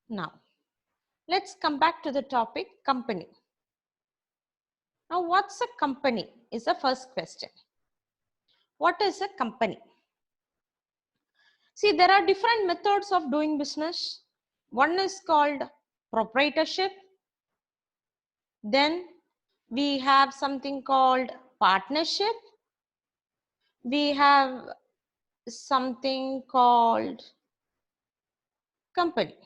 Now, let's come back to the topic company. Now, what's a company is the first question. What is a company? See, there are different methods of doing business. One is called proprietorship. Then we have something called partnership. We have something called company.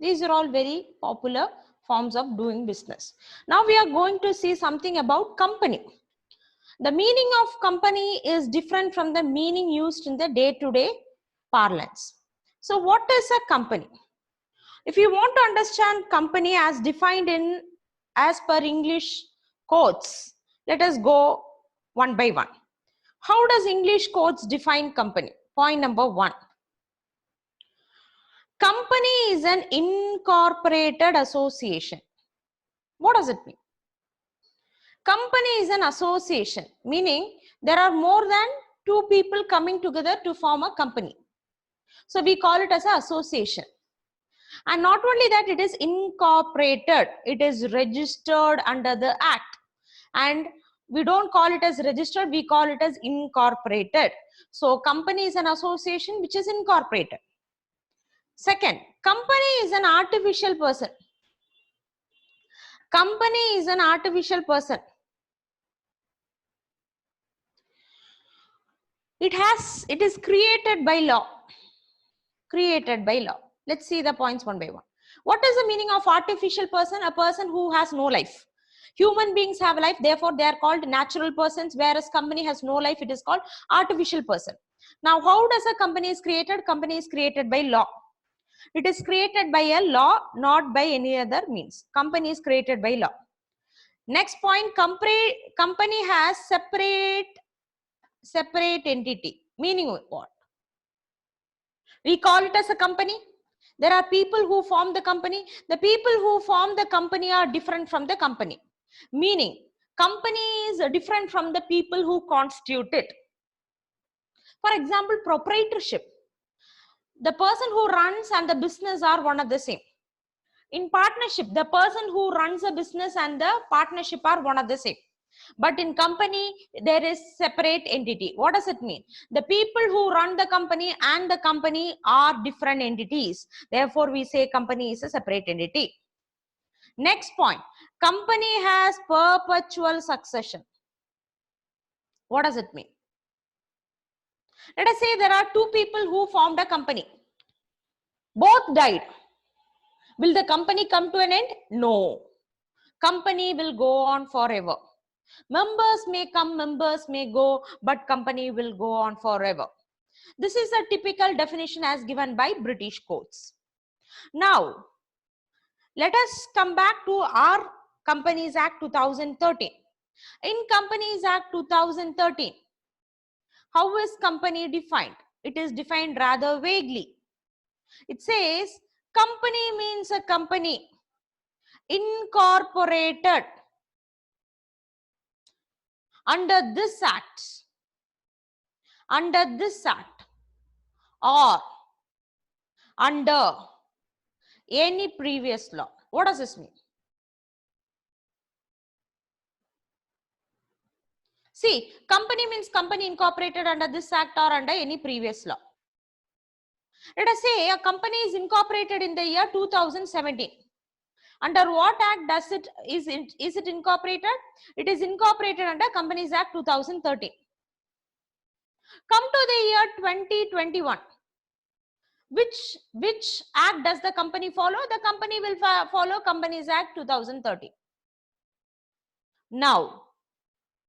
These are all very popular forms of doing business. Now we are going to see something about company. The meaning of company is different from the meaning used in the day-to-day parlance. So what is a company? If you want to understand company as defined in as per English codes, let us go one by one. How does English codes define company? Point number one. Company is an incorporated association. What does it mean? Company is an association, meaning there are more than two people coming together to form a company. So we call it as an association. And not only that, it is incorporated. It is registered under the act. And we don't call it as registered, we call it as incorporated. So company is an association which is incorporated. Second, company is an artificial person. Company is an artificial person. It is created by law. Created by law. Let's see the points one by one. What is the meaning of artificial person? A person who has no life. Human beings have life, therefore they are called natural persons, whereas company has no life, it is called artificial person. Now, how does a company is created? Company is created by law. It is created by a law, not by any other means. Company is created by law. Next point, company has separate entity. Meaning what? We call it as a company. There are people who form the company. The people who form the company are different from the company. Meaning, company is different from the people who constitute it. For example, proprietorship. The person who runs and the business are one of the same. In partnership, the person who runs a business and the partnership are one of the same. But in company, there is separate entity. What does it mean? The people who run the company and the company are different entities. Therefore, we say company is a separate entity. Next point, company has perpetual succession. What does it mean? Let us say there are two people who formed a company. Both died. Will the company come to an end? No. Company will go on forever. Members may come, members may go, but company will go on forever. This is a typical definition as given by British courts. Now, let us come back to our Companies Act 2013. In Companies Act 2013, how is company defined? It is defined rather vaguely. It says company means a company incorporated under this act, or under any previous law. What does this mean? See, company means company incorporated under this act or under any previous law. Let us say a company is incorporated in the year 2017. Under what act is it incorporated? It is incorporated under Companies Act 2013. Come to the year 2021. Which act does the company follow? The company will follow Companies Act 2013. Now,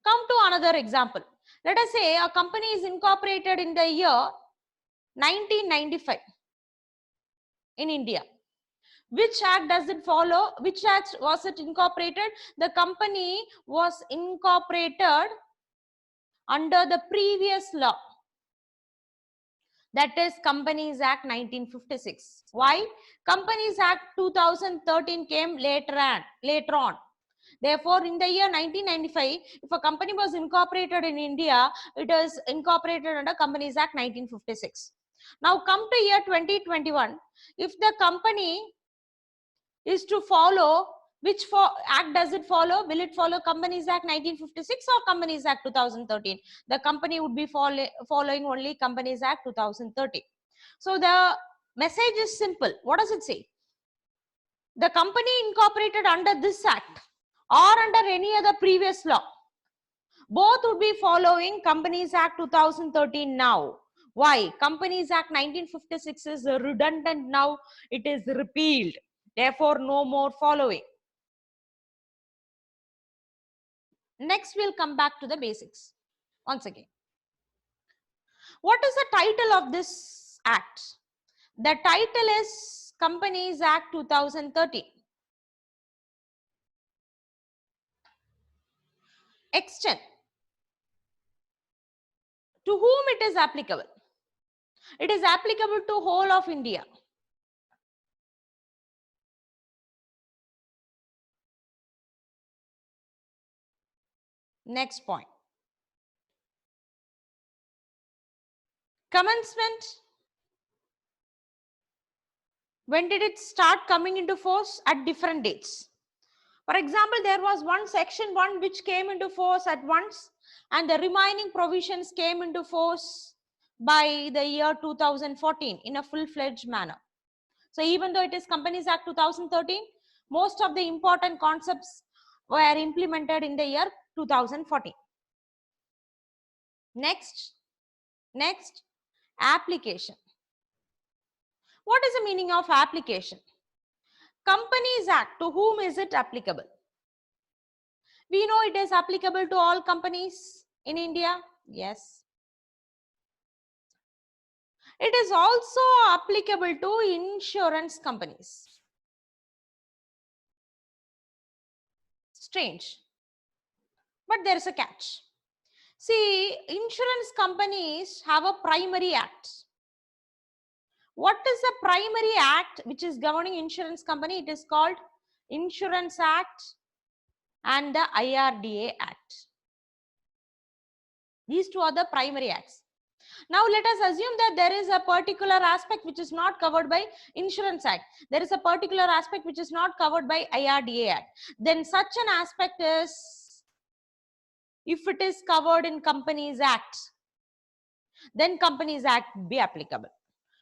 come to another example. Let us say a company is incorporated in the year 1995 in India. Which act does it follow? Which act was it incorporated? The company was incorporated under the previous law. That is Companies Act 1956. Why? Companies Act 2013 came later on. Therefore, in the year 1995, if a company was incorporated in India, it is incorporated under Companies Act 1956. Now come to year 2021. If the company is to follow, which act does it follow? Will it follow Companies Act 1956 or Companies Act 2013? The company would be following only Companies Act 2013. So the message is simple. What does it say? The company incorporated under this act or under any other previous law, both would be following Companies Act 2013 now. Why? Companies Act 1956 is redundant now. It is repealed. Therefore, no more following. Next, we'll come back to the basics once again. What is the title of this act? The title is Companies Act 2013. Extent. To whom it is applicable? It is applicable to whole of India. Next point. Commencement. When did it start coming into force? At different dates. For example, there was one section 1 which came into force at once, and the remaining provisions came into force by the year 2014 in a full-fledged manner. So even though it is Companies Act 2013, most of the important concepts were implemented in the year 2014. Next, application. What is the meaning of application? Companies Act, to whom is it applicable? We know it is applicable to all companies in India. Yes. It is also applicable to insurance companies. Strange. But there is a catch. See, insurance companies have a primary act. What is the primary act which is governing insurance company? It is called Insurance Act and the IRDA Act. These two are the primary acts. Now let us assume that there is a particular aspect which is not covered by Insurance Act. There is a particular aspect which is not covered by IRDA Act. Then such an aspect is, if it is covered in Companies Act, then Companies Act would be applicable.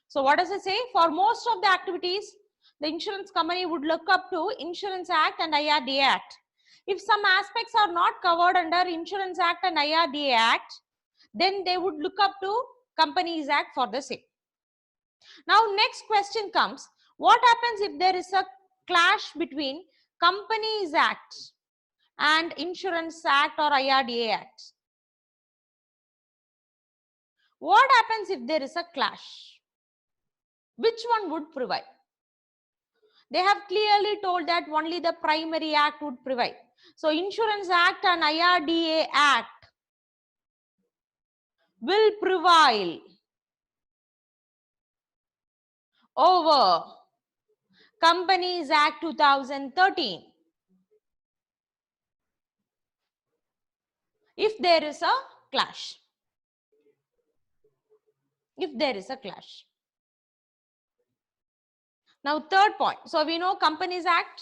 So what does it say? For most of the activities, the insurance company would look up to Insurance Act and IRDA Act. If some aspects are not covered under Insurance Act and IRDA Act, then they would look up to Companies Act for the same. Now, next question comes, what happens if there is a clash between Companies Act and Insurance Act or IRDA Act? What happens if there is a clash? Which one would prevail? They have clearly told that only the primary act would prevail. So, Insurance Act and IRDA Act will prevail over Companies Act 2013 if there is a clash. If there is a clash. Now, third point. So, we know Companies Act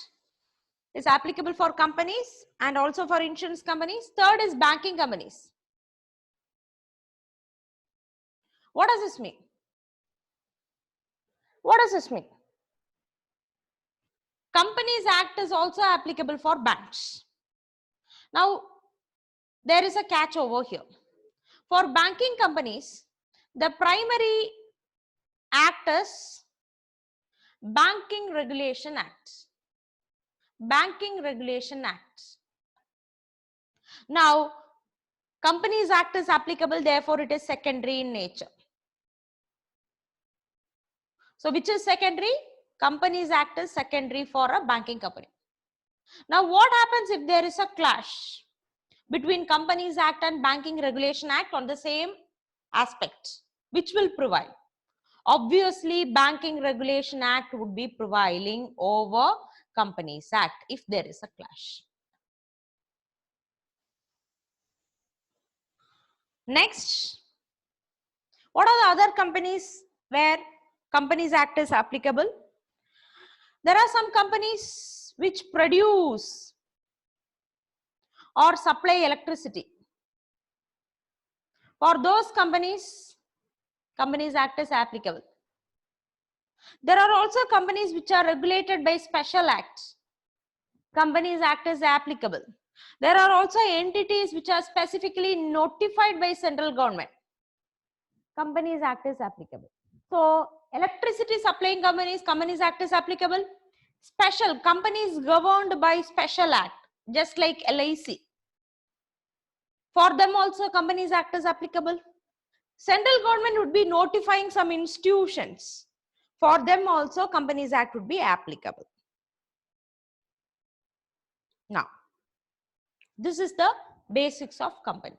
is applicable for companies and also for insurance companies. Third is banking companies. What does this mean? What does this mean? Companies Act is also applicable for banks. Now, there is a catch over here. For banking companies, the primary act is Banking Regulation Act. Banking Regulation Act. Now, Companies Act is applicable, therefore it is secondary in nature. So, which is secondary? Companies Act is secondary for a banking company. Now, what happens if there is a clash between Companies Act and Banking Regulation Act on the same aspect? Which will prevail? Obviously, Banking Regulation Act would be prevailing over Companies Act if there is a clash. Next, what are the other companies where Companies Act is applicable. There are some companies which produce or supply electricity. For those companies, Companies Act is applicable. There are also companies which are regulated by special acts. Companies Act is applicable. There are also entities which are specifically notified by central government. Companies Act is applicable. So, electricity supplying companies, Companies Act is applicable. Special companies governed by special act, just like LIC. For them also, Companies Act is applicable. Central government would be notifying some institutions. For them also, Companies Act would be applicable. Now, this is the basics of company.